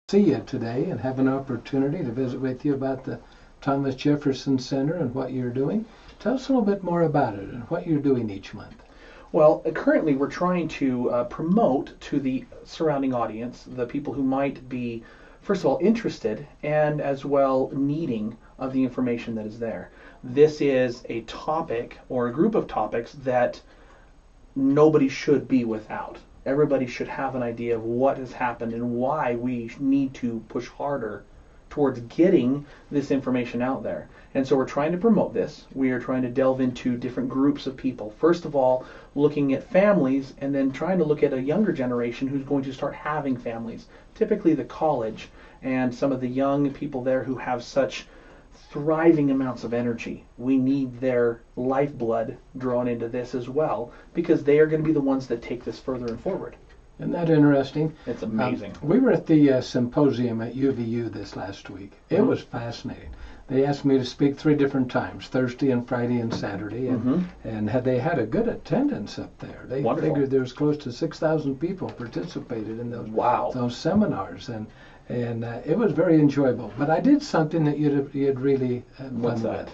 See you today and have an opportunity to visit with you about the Thomas Jefferson Center and what you're doing. Tell us a little bit more about it and what you're doing each month. Well, currently we're trying to promote to the surrounding audience, the people who might be, first of all, interested and as well needing of the information that is there. This is a topic or a group of topics that nobody should be without. Everybody should have an idea of what has happened and why we need to push harder towards getting this information out there. And so we're trying to promote this. We are trying to delve into different groups of people. First of all, looking at families and then trying to look at a younger generation who's going to start having families, typically the college and some of the young people there who have such thriving amounts of energy. We need their lifeblood drawn into this as well because they are going to be the ones that take this further and forward. Isn't that interesting? It's amazing. We were at the symposium at UVU this last week. It was fascinating. They asked me to speak 3 different times, Thursday and Friday and Saturday, and they had a good attendance up there. They figured there was close to 6,000 people participated in those seminars, and it was very enjoyable. But I did something that you'd really What's that?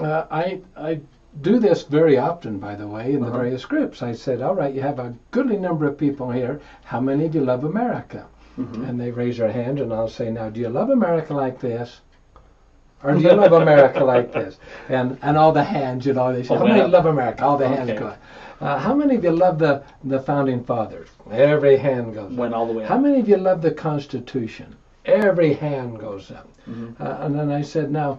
I do this very often, by the way, in the various groups. I said, all right, you have a goodly number of people here. How many of you love America? And they raise their hand, and I'll say, now, do you love America like this? Or do you love America like this? And all the hands, they say, how many love America? All the hands go up. How many of you love the Founding Fathers? Every hand goes up. Went all the way up. How many of you love the Constitution? Every hand goes up. And then I said, now,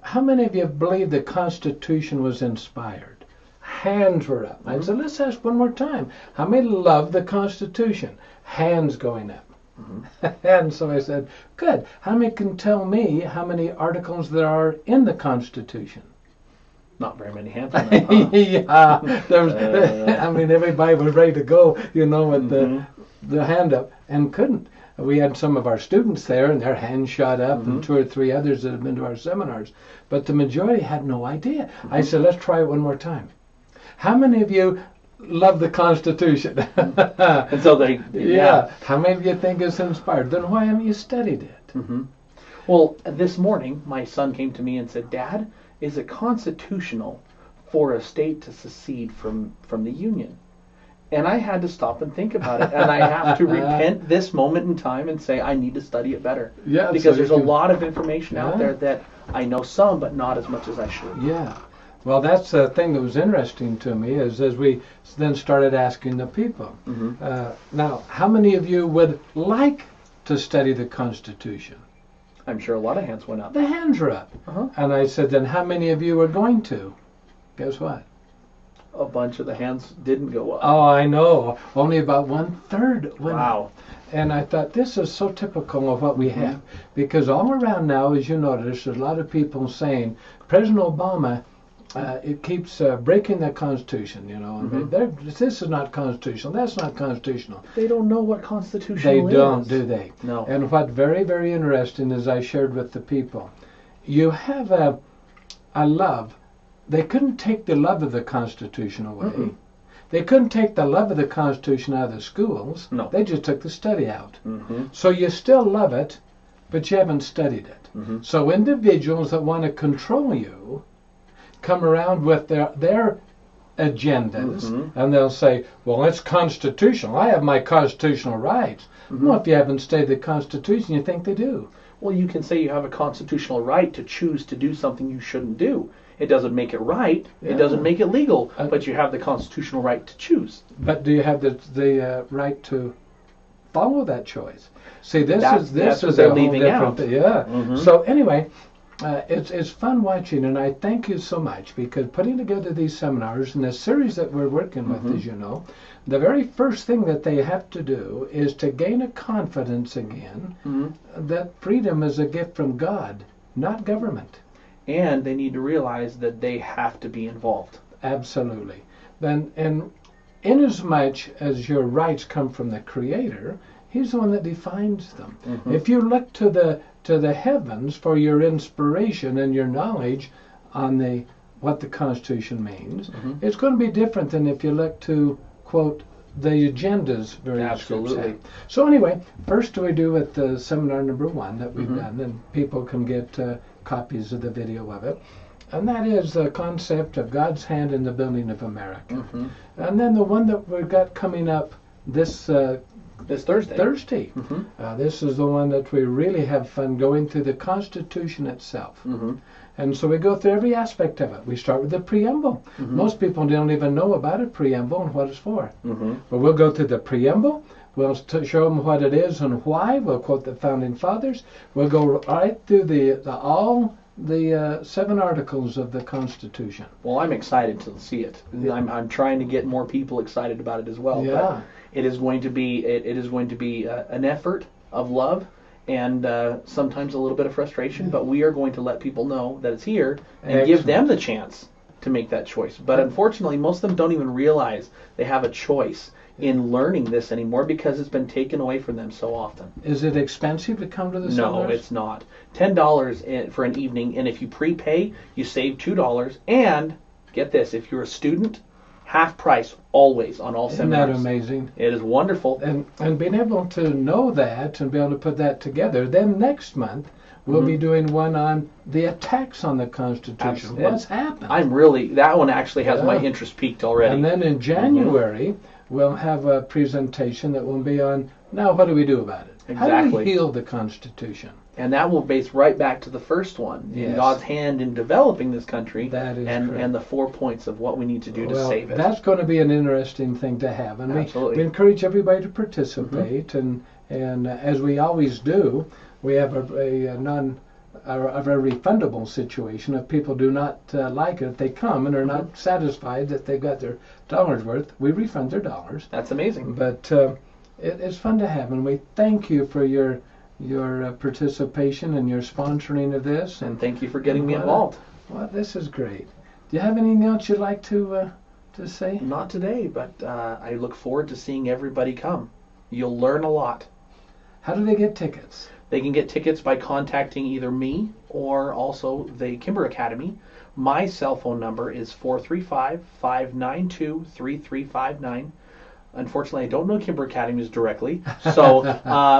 how many of you believe the Constitution was inspired? Hands were up. I said, let's ask one more time. How many love the Constitution? Hands going up. And so I said, good. How many can tell me how many articles there are in the Constitution? Not very many hands. Yeah, everybody was ready to go, with the hand up and couldn't. We had some of our students there, and their hands shot up, and 2 or 3 others that had been to our seminars. But the majority had no idea. I said, let's try it one more time. How many of you love the Constitution? And so yeah. How many of you think it's inspired? Then why haven't you studied it? Well, this morning, my son came to me and said, Dad, is it constitutional for a state to secede from the Union? And I had to stop and think about it. And I have to repent this moment in time and say, I need to study it better. Yeah, because there's a lot of information out there that I know some, but not as much as I should. Yeah. Well, that's the thing that was interesting to me is as we then started asking the people. Now, how many of you would like to study the Constitution? I'm sure a lot of hands went up. The hands are up. And I said, then how many of you are going to? Guess what? A bunch of the hands didn't go up. Oh, I know. Only about 1/3 went Wow. up. And I thought this is so typical of what we have. Because all around now, as you notice, there's a lot of people saying, President Obama, it keeps breaking the Constitution, This is not constitutional. That's not constitutional. They don't know what constitutional is. They don't, do they? No. And what very, very interesting is I shared with the people, you have a love. They couldn't take the love of the Constitution away. They couldn't take the love of the Constitution out of the schools. No. They just took the study out. So you still love it, but you haven't studied it. So individuals that want to control you come around with their agendas, and they'll say, well, it's constitutional. I have my constitutional rights. Well, if you haven't studied the Constitution, you think they do. Well, you can say you have a constitutional right to choose to do something you shouldn't do. It doesn't make it right. It doesn't make it legal, but you have the constitutional right to choose. But do you have the right to follow that choice? See, this is a whole different thing. Yeah. So anyway, it's fun watching, and I thank you so much because putting together these seminars and the series that we're working with, as you know, the very first thing that they have to do is to gain a confidence again that freedom is a gift from God, not government. And they need to realize that they have to be involved. Absolutely. Then, and inasmuch as your rights come from the Creator, He's the one that defines them. If you look to the heavens for your inspiration and your knowledge on what the Constitution means, it's going to be different than if you look to, quote, the agendas various Absolutely. groups have. So anyway, first we do with the seminar number 1 that we've done, and people can get copies of the video of it. And that is the concept of God's hand in the building of America. And then the one that we've got coming up this Thursday. This is the one that we really have fun going through the Constitution itself. And so we go through every aspect of it. We start with the preamble. Most people don't even know about a preamble and what it's for. But we'll go through the preamble. We'll show them what it is and why. We'll quote the founding fathers. We'll go right through all the 7 articles of the Constitution. Well, I'm excited to see it. I'm trying to get more people excited about it as well. Yeah. But it is going to be an effort of love and sometimes a little bit of frustration. But we are going to let people know that it's here and give them the chance to make that choice. But unfortunately, most of them don't even realize they have a choice in learning this anymore because it's been taken away from them so often. Is it expensive to come to the seminars? No, it's not. $10 for an evening, and if you prepay, you save $2. And get this, if you're a student, half price always on all seminars. Isn't that amazing? It is wonderful. And being able to know that and be able to put that together, then next month we'll be doing one on the attacks on the Constitution. What's happened? That one actually has my interest peaked already. And then in January, we'll have a presentation that will be on, now what do we do about it? Exactly. How do we heal the Constitution? And that will base right back to the first one, in God's hand in developing this country, and the 4 points of what we need to do to save it. That's going to be an interesting thing to have. And we encourage everybody to participate, and as we always do, we have a very refundable situation. If people do not like it, if they come and are not satisfied that they got their $1 worth, we refund their $. That's amazing. But it's fun to have, and we thank you for your participation and your sponsoring of this. And thank you for getting me involved. Well, this is great. Do you have anything else you'd like to say? Not today, but I look forward to seeing everybody come. You'll learn a lot. How do they get tickets? They can get tickets by contacting either me or also the Kimber Academy. My cell phone number is 435-592-3359. Unfortunately, I don't know Kimber Academies directly. So,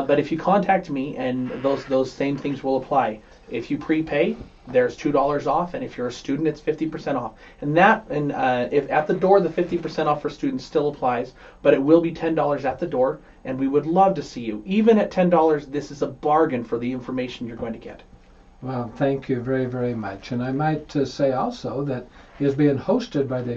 but if you contact me, and those same things will apply. If you prepay, there's $2 off, and if you're a student, it's 50% off. And if at the door, the 50% off for students still applies, but it will be $10 at the door, and we would love to see you. Even at $10, this is a bargain for the information you're going to get. Well, thank you very, very much. And I might say also that it is being hosted by the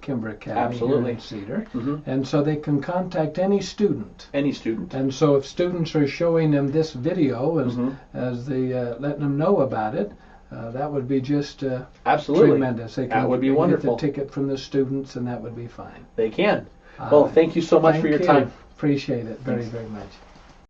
Kimber Academy here in Cedar. And so they can contact any student. Any student. And so if students are showing them this video as they letting them know about it, that would be just tremendous. That would be wonderful. Get the ticket from the students, and that would be fine. They can. Well, thank you so much for your time. Appreciate it very, very much.